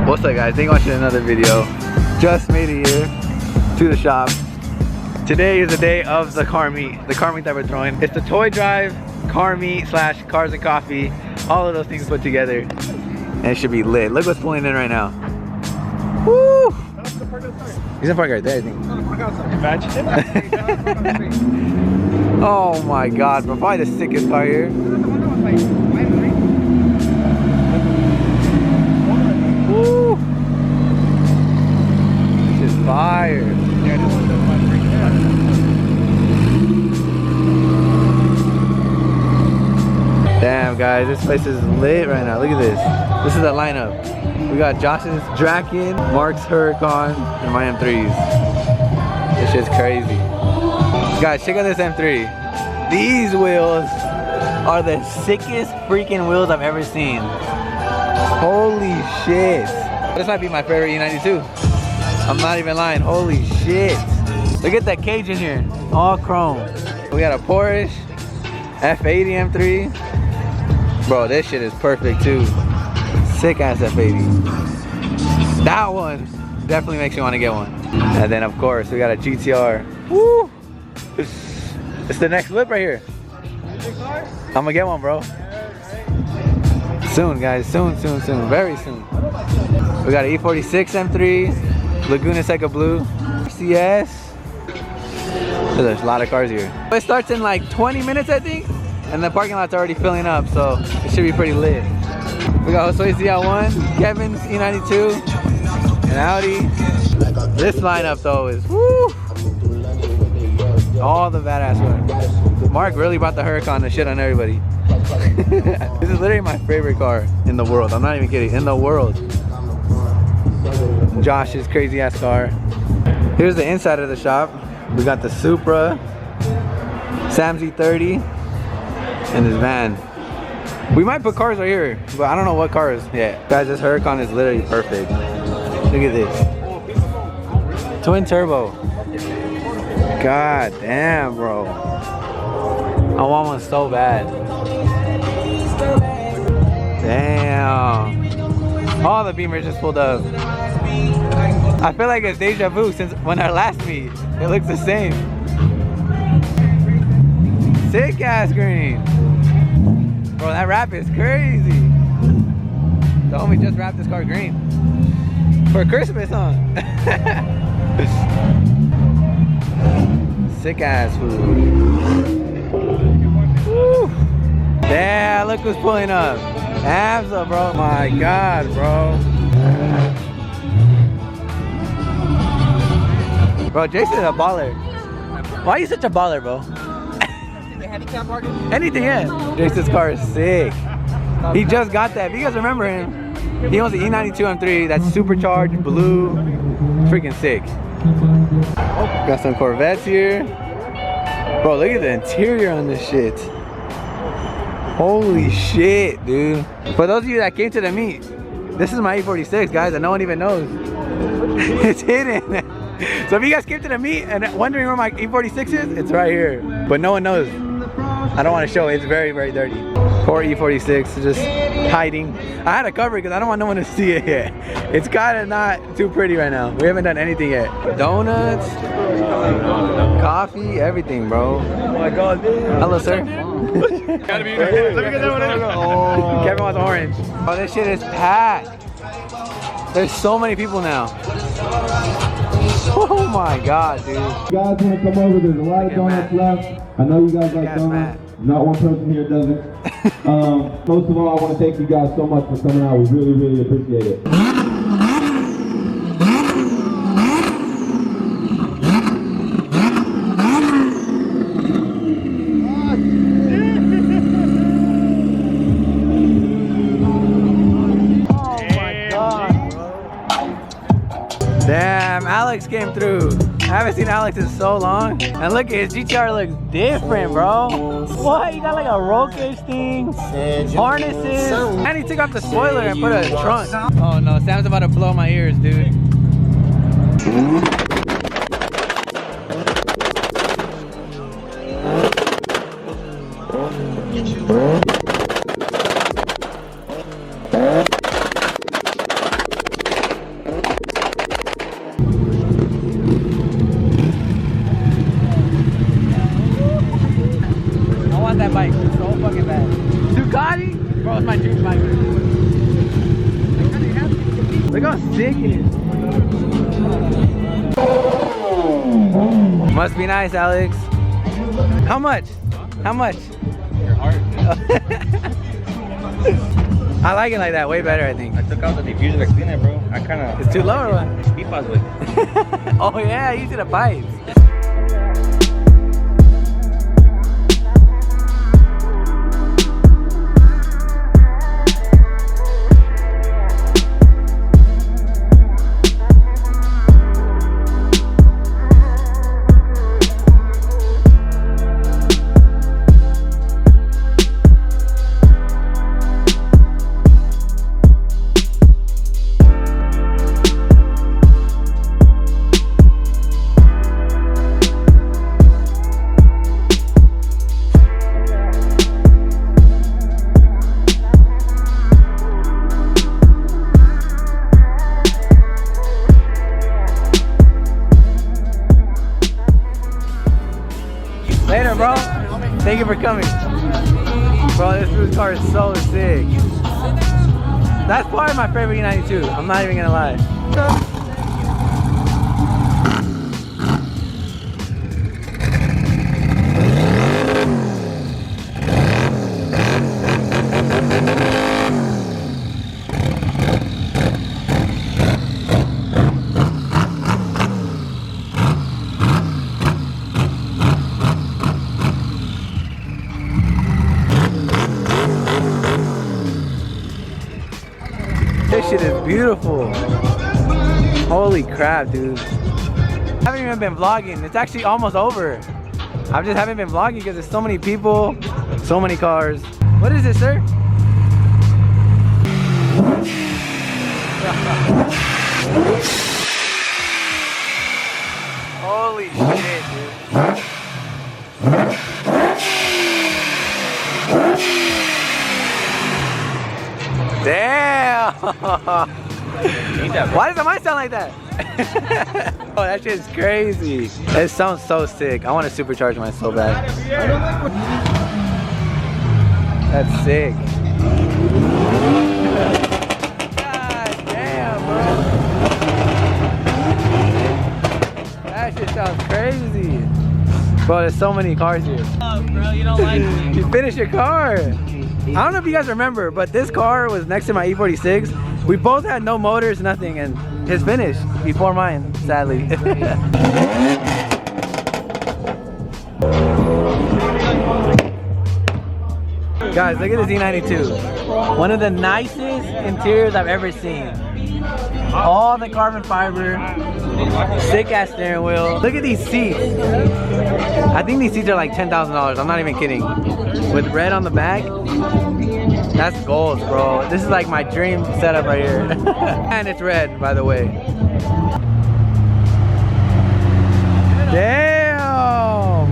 What's up guys, thank you for watching another video. Just made it here to the shop. Today is the day of the car meet that we're throwing. It's the toy drive, car meet slash cars and coffee, all of those things put together. And it should be lit. Look what's pulling in right now. Woo! He's in park right there, I think. Oh my god, bro, probably the sickest car here. Woo! This is fire. Damn guys, this place is lit right now. Look at this. This is the lineup. We got Josh's Draken, Mark's Huracan, and my M3s. This shit's crazy. Guys, check out this M3. These wheels are the sickest freaking wheels I've ever seen. Holy shit. This might be my favorite E92. I'm not even lying. Holy shit. Look at that cage in here. All chrome. We got a Porsche F80 M3. Bro, this shit is perfect too. Sick ass F80. That one definitely makes you want to get one. And then of course we got a GTR. Woo! It's the next flip right here. I'm gonna get one, bro. Soon, guys. Soon. Very soon. We got an E46 M3, Laguna Seca Blue, CS. There's a lot of cars here. It starts in like 20 minutes, I think. And the parking lot's already filling up, so it should be pretty lit. We got Josue's ZL1, Kevin's E92, and Audi. This lineup though is woo! All the badass ones. Mark really brought the Huracan to shit on everybody. This is literally my favorite car in the world. I'm not even kidding. In the world. Josh's crazy ass car. Here's the inside of the shop. We got the Supra, Sam's E30, and this van. We might put cars right here, but I don't know what cars yet. Guys, this Huracan is literally perfect. Look at this. Twin turbo. God damn, bro. I want one so bad. Damn. All the Beamers just pulled up. I feel like it's deja vu since when our last meet. It looks the same. Sick ass green. Bro, that wrap is crazy. The homie just wrapped this car green. For Christmas, huh? Sick ass food. Woo. Yeah, look who's pulling up. Absa, bro. My god, bro. Bro, Jason's a baller. Why are you such a baller, bro? Handicap market? Anything, yeah. Jason's car is sick. He just got that. If you guys remember him, he owns the E92 M3 that's supercharged, blue, freaking sick. Got some Corvettes here. Bro, look at the interior on this shit. Holy shit, dude. For those of you that came to the meet, this is my E46, guys, that no one even knows. It's hidden. So if you guys came to the meet and wondering where my E46 is, it's right here. But no one knows. I don't want to show it. It's very, very dirty. Poor E46, just hiding. I had to cover it because I don't want no one to see it yet. It's kind of not too pretty right now. We haven't done anything yet. Donuts, coffee, everything, bro. Oh my god. Hello, sir. Gotta be. Let me get that one in. Oh. Kevin wants orange. Oh, this shit is packed. There's so many people now. Oh my god, dude. You guys want to come over? There's a lot of donuts left. I know you guys like donuts. Not one person here doesn't. Most of all, I want to thank you guys so much for coming out. We really, really appreciate it. Damn, Alex came through. I haven't seen Alex in so long. And look, his GTR looks different, bro. What? He got like a roll cage thing, harnesses, and he took off the spoiler and put a trunk. Oh no, Sam's about to blow my ears, dude. Look how sick it is. Must be nice, Alex. How much? How much? Your heart. I like it like that, way better, I think. I took out the diffuser to clean it, bro. I kind of. It's too low or what? Pipas with. Oh yeah, you see the pipes. Later, bro. Thank you for coming. Bro, this car is so sick. That's probably my favorite E92. I'm not even gonna lie. This shit is beautiful. Holy crap, dude. I haven't even been vlogging. It's actually almost over. I just haven't been vlogging because there's so many people, so many cars. What is this, sir? Holy shit, dude. Damn! Why does the mic sound like that? Oh, that shit is crazy. It sounds so sick. I want to supercharge mine so bad. That's sick. God damn, bro. That shit sounds crazy. Bro, there's so many cars here. Oh, bro, you don't like me. You finished your car. I don't know if you guys remember, but this car was next to my E46. We both had no motors, nothing, and his finished before mine, sadly. Guys, look at this E92. One of the nicest interiors I've ever seen. All the carbon fiber, sick ass steering wheel. Look at these seats. I think these seats are like $10,000. I'm not even kidding. With red on the back, that's gold, bro. This is like my dream setup right here. And it's red, by the way. Damn!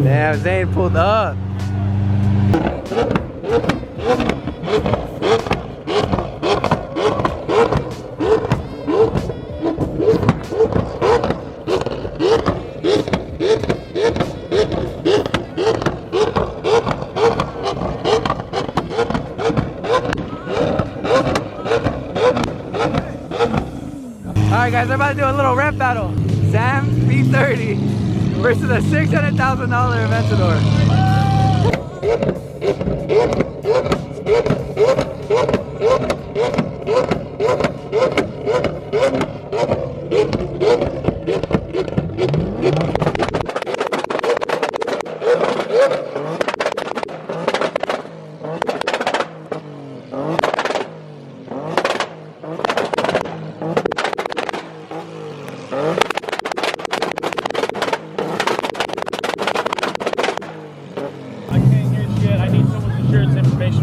Damn, Zayn pulled up. Alright guys, I'm about to do a little rep battle. Sam E30 versus a $600,000 Aventador.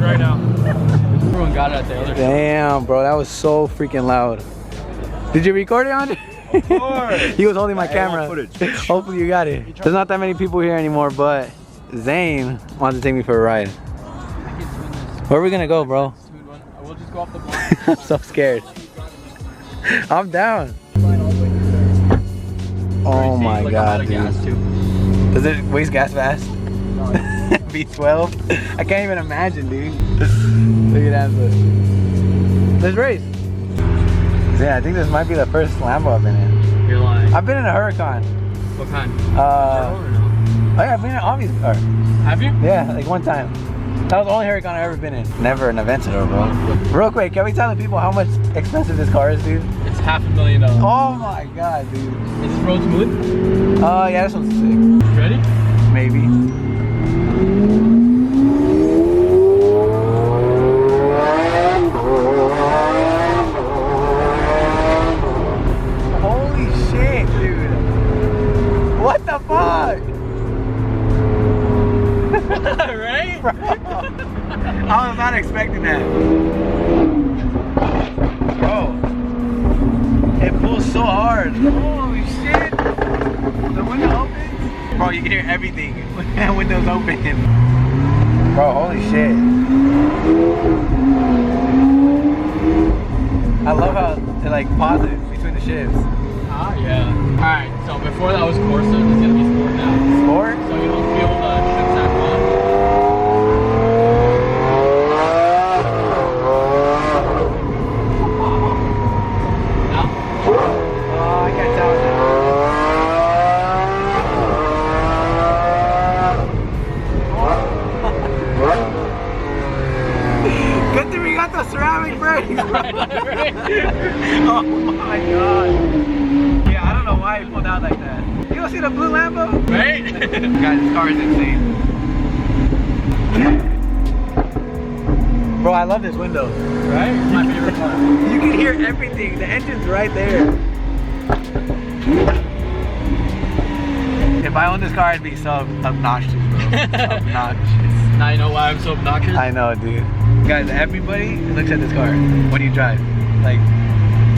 Right now. Everyone got it at the other Damn, bro, that was so freaking loud. Did you record it, Andre? Of course. He was holding my camera. Hopefully you got it. There's not that many people here anymore, but Zayn wants to take me for a ride. Where are we gonna go, bro? We'll just go off the block. I'm so scared. I'm down. Oh my god, dude. Does it waste gas fast? V12? I can't even imagine, dude. Look at that. Let's race. Yeah, I think this might be the first Lambo I've been in. You're lying. I've been in a Huracan. What kind? Oh yeah, I've been in an obvious car. Have you? Yeah, like one time. That was the only Huracan I've ever been in. Never an Aventador, bro. Real quick, can we tell the people how much expensive this car is, dude? It's $500,000. Oh my god, dude. Is this road smooth? Oh yeah, this one's sick. Ready? Maybe. Holy shit, dude. What the fuck? Right? Bro, I was not expecting that. Bro, it pulls so hard. Holy shit. The window opens. Bro, you can hear everything when that window's open. Bro, holy shit. I love how it like pauses between the shifts. Ah, yeah. Alright, so before that was Corsa, it's gonna be Sport now. Sport? So you don't feel the shifts that much. Now? Oh, I can't tell now. Good thing we got the ceramic brakes, bro. Oh my god. Yeah, I don't know why he pulled out like that. You don't see the blue Lambo? Right? Guys, this car is insane. Bro, I love this window. Right? It's my favorite part. You can hear everything. The engine's right there. If I owned this car, I'd be so obnoxious, bro. Obnoxious. Now you know why I'm so obnoxious? I know, dude. Guys, everybody looks at this car when you drive. Like,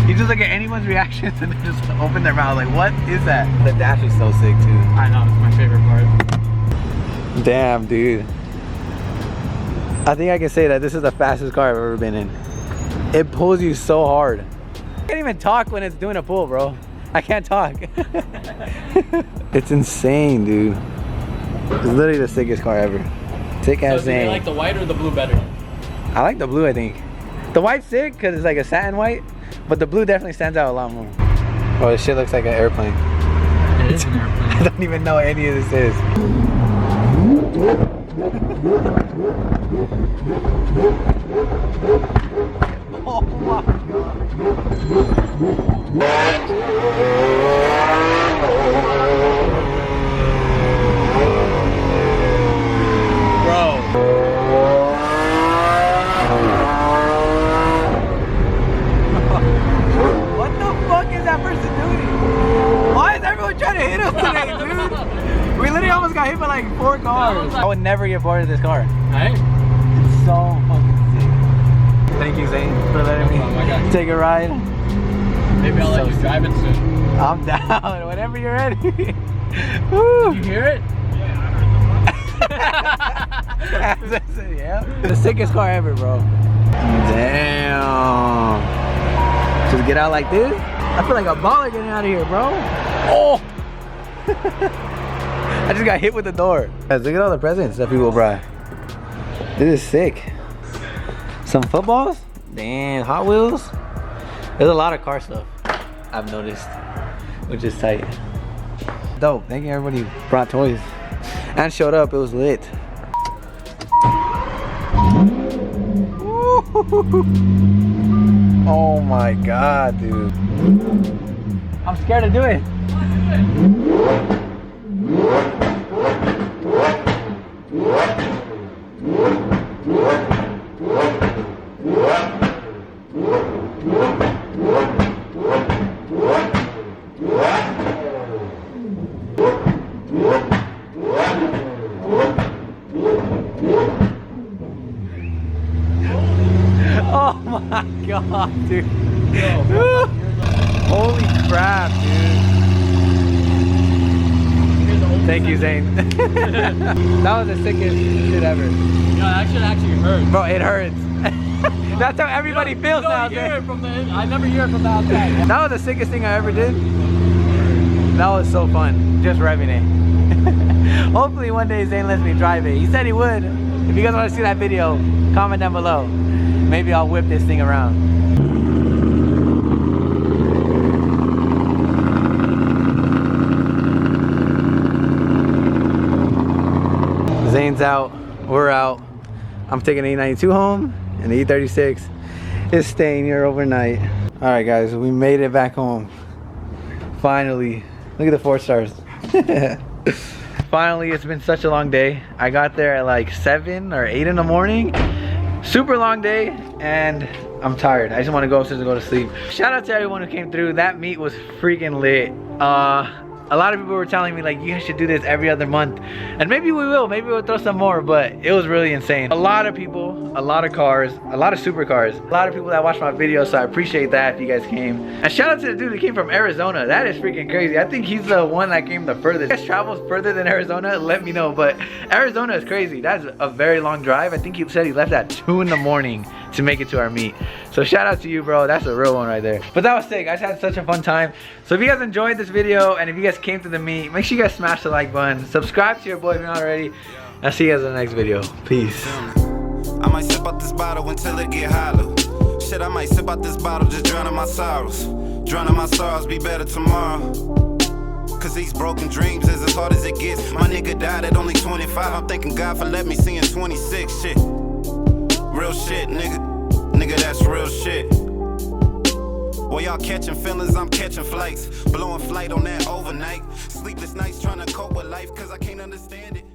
you just look at anyone's reactions and they just open their mouth like, what is that? The dash is so sick, too. I know, it's my favorite part. Damn, dude. I think I can say that this is the fastest car I've ever been in. It pulls you so hard. I can't even talk when it's doing a pull, bro. I can't talk. It's insane, dude. It's literally the sickest car ever. Sick ass So do you thing. like the white or the blue better? I like the blue, I think. The white's sick because it's like a satin white, but the blue definitely stands out a lot more. Oh, this shit looks like an airplane. It is an airplane. I don't even know what any of this is. Oh my bro. What the fuck is that person doing? Why is everyone trying to hit us today, dude? We literally almost got hit by like 4 cars. I would never get bored of this car. Right? It's so fucking sick. Thank you, Zane, for letting me take a ride. Maybe I'll let you drive it soon. I'm down whenever you're ready. Woo. Did you hear it? Yeah. The sickest car ever, bro. Damn. Just get out like this? I feel like a baller getting out of here, bro. Oh! I just got hit with the door. Guys, look at all the presents that people brought. This is sick. Some footballs? Damn, Hot Wheels. There's a lot of car stuff I've noticed, which is tight. Dope. Thank you everybody who brought toys and showed up. It was lit. Oh my god, dude. I'm scared to do it. Oh my god, dude. Holy crap, dude. Thank you, Zane. That was the sickest shit ever. You know, that shit actually hurts. Bro, it hurts. That's how everybody feels now. Hear it from the, I never hear it from the outside. That was the sickest thing I ever did. That was so fun, just revving it. Hopefully one day Zain lets me drive it. He said he would. If you guys want to see that video, comment down below. Maybe I'll whip this thing around. Zain's out, we're out. I'm taking the E92 home, and the E36 is staying here overnight. All right, guys, we made it back home. Finally, look at the 4 stars. Finally, it's been such a long day. I got there at like 7 or 8 in the morning. Super long day, and I'm tired. I just want to go upstairs and go to sleep. Shout out to everyone who came through. That meet was freaking lit. A lot of people were telling me like, you should do this every other month, and maybe we will. Maybe we'll throw some more, but it was really insane. A lot of people, a lot of cars, a lot of supercars, a lot of people that watch my videos, so I appreciate that if you guys came. And shout out to the dude that came from Arizona. That is freaking crazy. I think he's the one that came the furthest. If you guys travels further than Arizona, let me know, but Arizona is crazy. That's a very long drive. I think he said he left at 2 in the morning to make it to our meet. So shout out to you, bro. That's a real one right there. But that was sick. I just had such a fun time. So if you guys enjoyed this video, and if you guys came to the meet, make sure you guys smash the like button, subscribe to your boy if you're not already. I'll see you guys in the next video. Peace. I might sip out this bottle until it get hollow. Shit, I might sip out this bottle, just drowning my sorrows. Drowning my sorrows, be better tomorrow. Cause these broken dreams is as hard as it gets. My nigga died at only 25. I'm thanking God for letting me see in 26. Shit. Real shit, nigga. Nigga, that's real shit. While y'all catching feelings, I'm catching flights. Blowing flight on that overnight. Sleepless nights trying to cope with life, cause I can't understand it.